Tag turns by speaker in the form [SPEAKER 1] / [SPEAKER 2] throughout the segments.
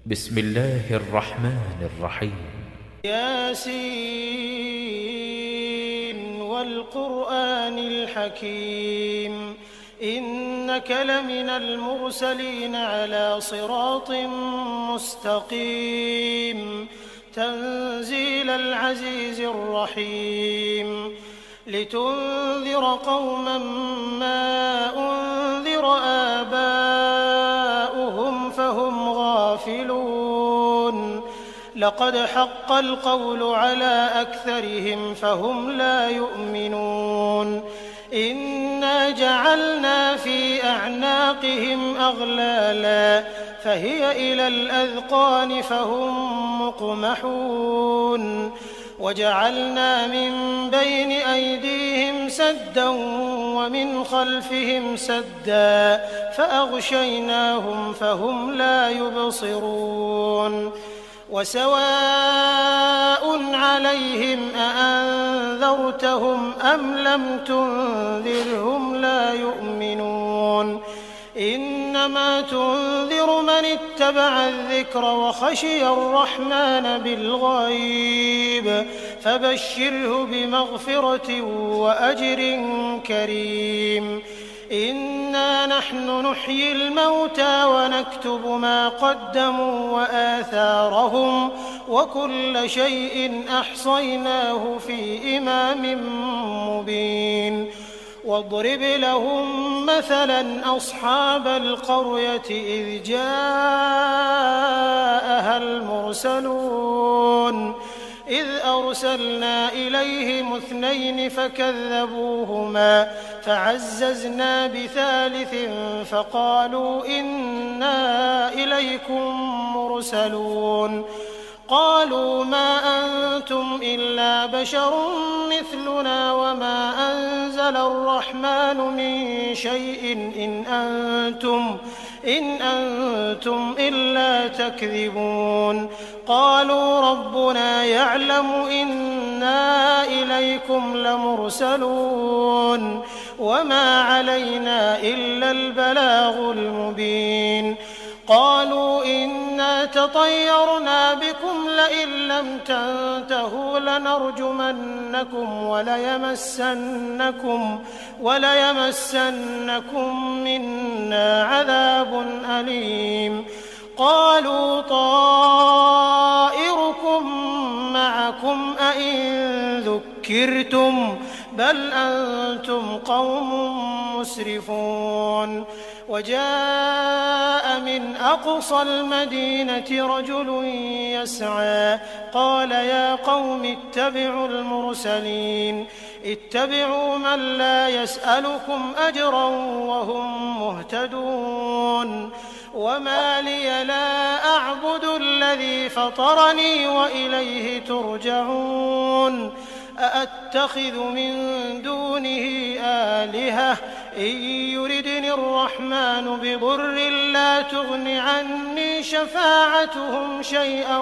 [SPEAKER 1] بسم الله الرحمن الرحيم.
[SPEAKER 2] ياسين والقرآن الحكيم إنك لمن المرسلين على صراط مستقيم تنزيل العزيز الرحيم لتنذر قوما ما أنذر آباؤهم فهم غافلون لقد حق القول على أكثرهم فهم لا يؤمنون إنا جعلنا في أعناقهم أغلالا فهي إلى الأذقان فهم مقمحون وجعلنا من بين أيديهم سدا ومن خلفهم سدا فأغشيناهم فهم لا يبصرون وسواء عليهم أأنذرتهم أم لم تنذرهم لا يؤمنون إنما تنذر من اتبع الذكر وخشي الرحمن بالغيب فبشره بمغفرة وأجر كريم إنا نحن نحيي الموتى ونكتب ما قدموا وآثارهم وكل شيء أحصيناه في إمام مبين واضرب لهم مثلا أصحاب القرية إذ جاءها المرسلون إذ أرسلنا إليهم 2 فكذبوهما فعززنا بثالث فقالوا إنا إليكم مرسلون قالوا ما أنتم إلا بشر مثلنا وما أنزل الرحمن من شيء إن أنتم إلا تكذبون قالوا ربنا يعلم إنا إليكم لمرسلون وما علينا إلا البلاغ المبين قالوا إنا تطيرنا بكم لئن لم تنتهوا لنرجمنكم وليمسنكم منا عذاب أليم قالوا طائركم معكم أئن ذكرتم بل أنتم قوم مسرفون وجاء من أقصى المدينة رجل يسعى قال يا قوم اتبعوا المرسلين اتبعوا من لا يسألكم أجرا وهم مهتدون وما لي لا أعبد الذي فطرني وإليه ترجعون أأتخذ من دونه آلهة إن يردني الرحمن بضر لا تغن عني شفاعتهم شيئا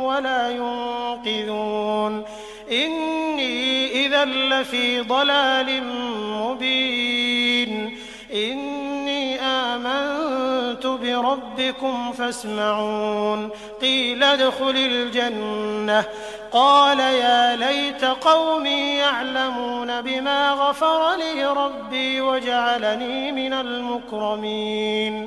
[SPEAKER 2] ولا ينقذون إني إذا لفي ضلال مبين إني آمنت بربكم فاسمعون قيل ادخل الجنة قال يا ليت قومي يعلمون بما غفر لي ربي وجعلني من المكرمين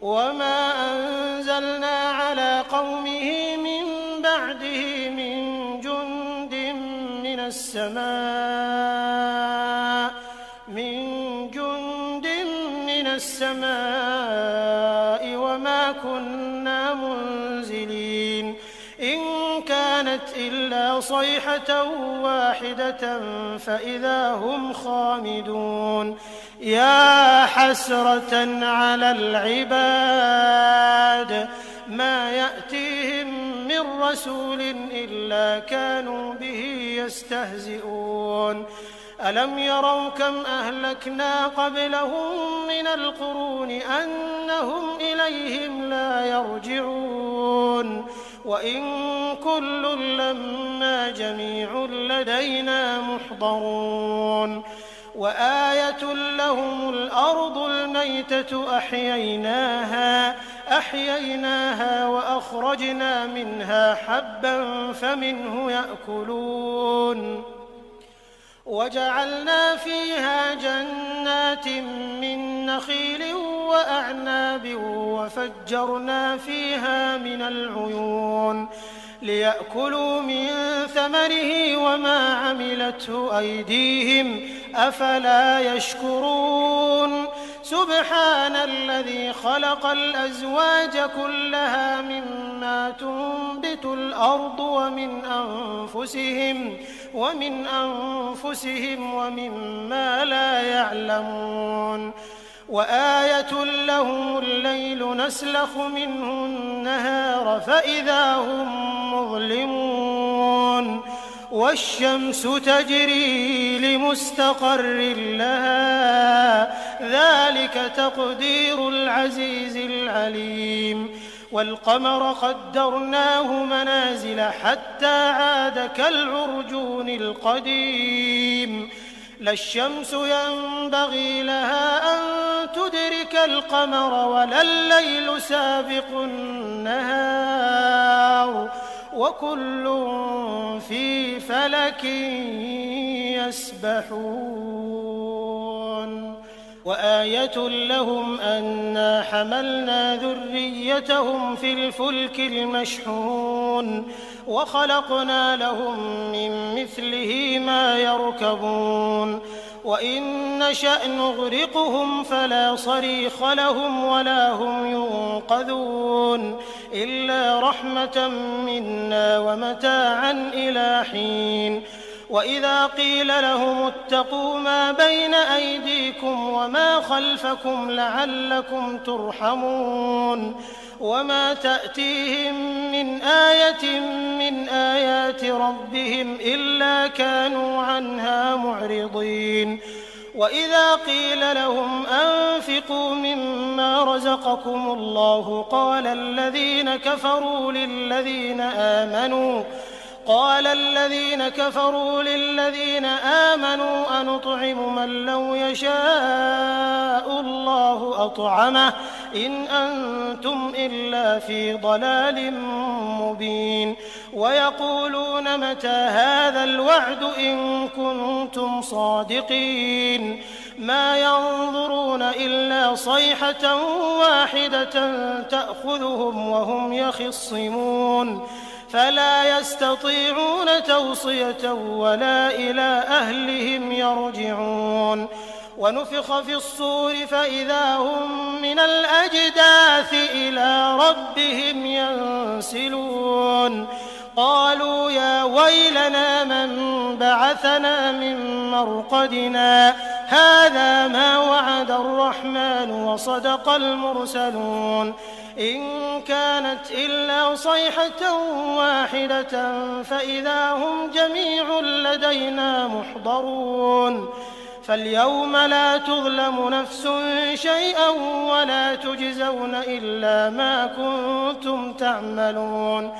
[SPEAKER 2] وما أنزلنا على قومه من بعده من جند من السماء وما كنا منزلين إن كانت إلا صيحة واحدة فإذا هم خامدون يا حسرة على العباد ما يأتيهم من رسول إلا كانوا به يستهزئون ألم يروا كم أهلكنا قبلهم من القرون أنهم إليهم لا يرجعون وإن كل لما جميع لدينا محضرون وآية لهم الأرض الميتة أحييناها فأخرجنا منها حبا فمنه يأكلون وجعلنا فيها جنات من نخيل وأعناب وفجرنا فيها من العيون ليأكلوا من ثمره وما عملته أيديهم أفلا يشكرون سبحان الذي خلق الأزواج كلها مما تنبت الأرض ومن أنفسهم ومما لا يعلمون وآية لهم الليل نسلخ منه النهار فإذا هم مظلمون والشمس تجري لمستقر لها ذلك تقدير العزيز العليم والقمر قدرناه منازل حتى عاد كالعرجون القديم لا الشمس ينبغي لها أن تدرك القمر ولا الليل سابق النهار وكل في فلك يسبحون وآية لهم أنا حملنا ذريتهم في الفلك المشحون وخلقنا لهم من مثله ما يركبون وإن نشأ نغرقهم فلا صريخ لهم ولا هم ينقذون إلا رحمة منا ومتاعا إلى حين وإذا قيل لهم اتقوا ما بين أيديكم وما خلفكم لعلكم ترحمون وما تأتيهم من آية من آيات ربهم إلا كانوا عنها معرضين وإذا قيل لهم أنفقوا مما رزقكم الله قال الذين كفروا للذين آمنوا أنطعم من لو يشاء الله أطعمه إن أنتم إلا في ضلال مبين ويقولون متى هذا الوعد إن كنتم صادقين ما ينظرون إلا صيحة واحدة تأخذهم وهم يخصمون فلا يستطيعون توصية ولا إلى أهلهم يرجعون ونفخ في الصور فإذا هم من الأجداث إلى ربهم ينسلون قالوا يا ويلنا من بعثنا من مرقدنا هذا ما وعد الرحمن وصدق المرسلون إن كانت إلا صيحة واحدة فإذا هم جميع لدينا محضرون فاليوم لا تظلم نفس شيئا ولا تجزون إلا ما كنتم تعملون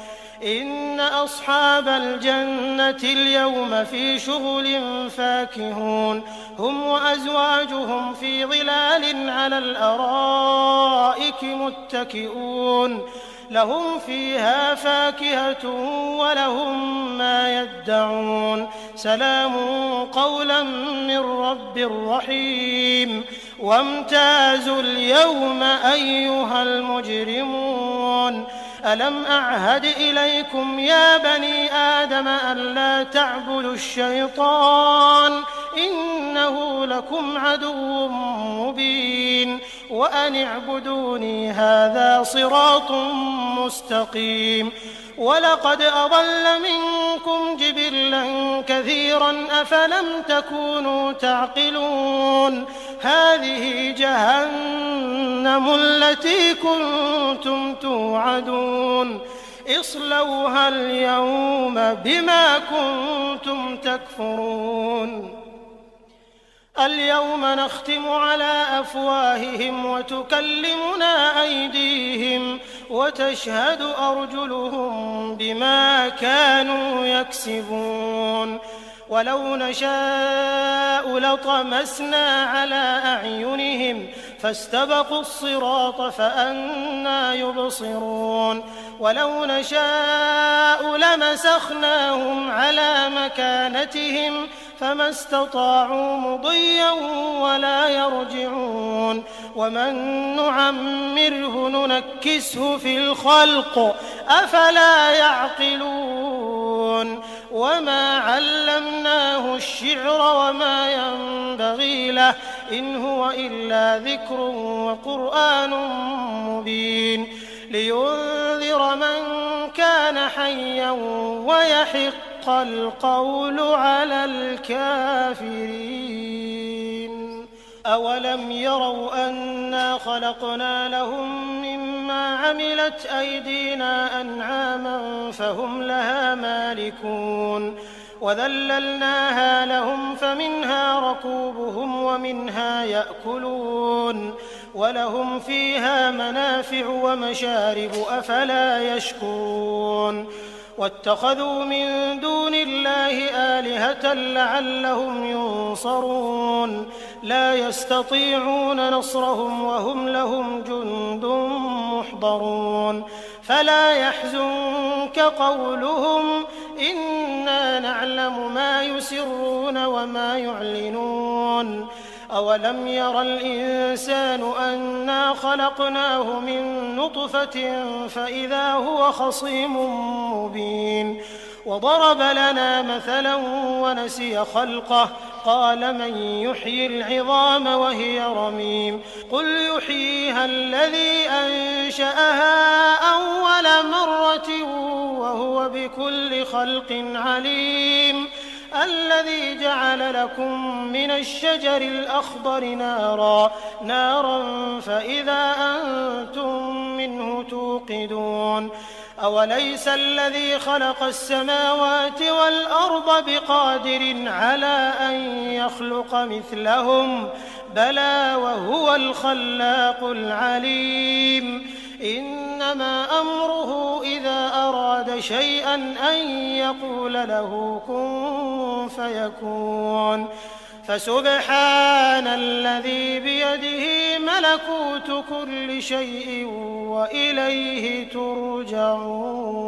[SPEAKER 2] إن أصحاب الجنة اليوم في شغل فاكهون هم وأزواجهم في ظلال على الأرائك متكئون لهم فيها فاكهة ولهم ما يدعون سلام قولا من رب رحيم وامتازوا اليوم أيها المجرمون ألم أعهد إليكم يا بني آدم ألا تعبدوا الشيطان إنه لكم عدو مبين وأن اعبدوني هذا صراط مستقيم ولقد أضل منكم جبلا كثيرا أفلم تكونوا تعقلون هذه جهنم التي كنتم توعدون اصلوها اليوم بما كنتم تكفرون اليوم نختم على أفواههم وتكلمنا أيديهم وتشهد أرجلهم بما كانوا يكسبون ولو نشاء لطمسنا على أعينهم فاستبقوا الصراط فأنى يبصرون ولو نشاء لمسخناهم على مكانتهم فما استطاعوا مضيا ولا يرجعون ومن نعمره ننكسه في الخلق أفلا يعقلون وما علمناه الشعر وما ينبغي له إن هو إلا ذكر وقرآن مبين لينذر من كان حيا ويحق القول على الكافرين أولم يروا أنا خلقنا لهم مما عملت أيدينا أنعاما فهم لها مالكون وذللناها لهم فمنها ركوبهم ومنها يأكلون ولهم فيها منافع ومشارب أفلا يشكرون واتخذوا من دون الله آلهة لعلهم ينصرون لا يستطيعون نصرهم وهم لهم جند محضرون فلا يحزنك قولهم إنا نعلم ما يسرون وما يعلنون أولم ير الإنسان أنا خلقناه من نطفة فإذا هو خصيم مبين وضرب لنا مثلا ونسي خلقه قال من يحيي العظام وهي رميم قل يحييها الذي أنشأها أول مرة وهو بكل خلق عليم الذي جعل لكم من الشجر الأخضر نارا فإذا أنتم منه توقدون أوليس الذي خلق السماوات والأرض بقادر على أن يخلق مثلهم بلى وهو الخلاق العليم إنما أمره إذا أراد شيئا أن يقول له كن فيكون فسبحان الذي بيده ملكوت كل شيء وإليه ترجعون.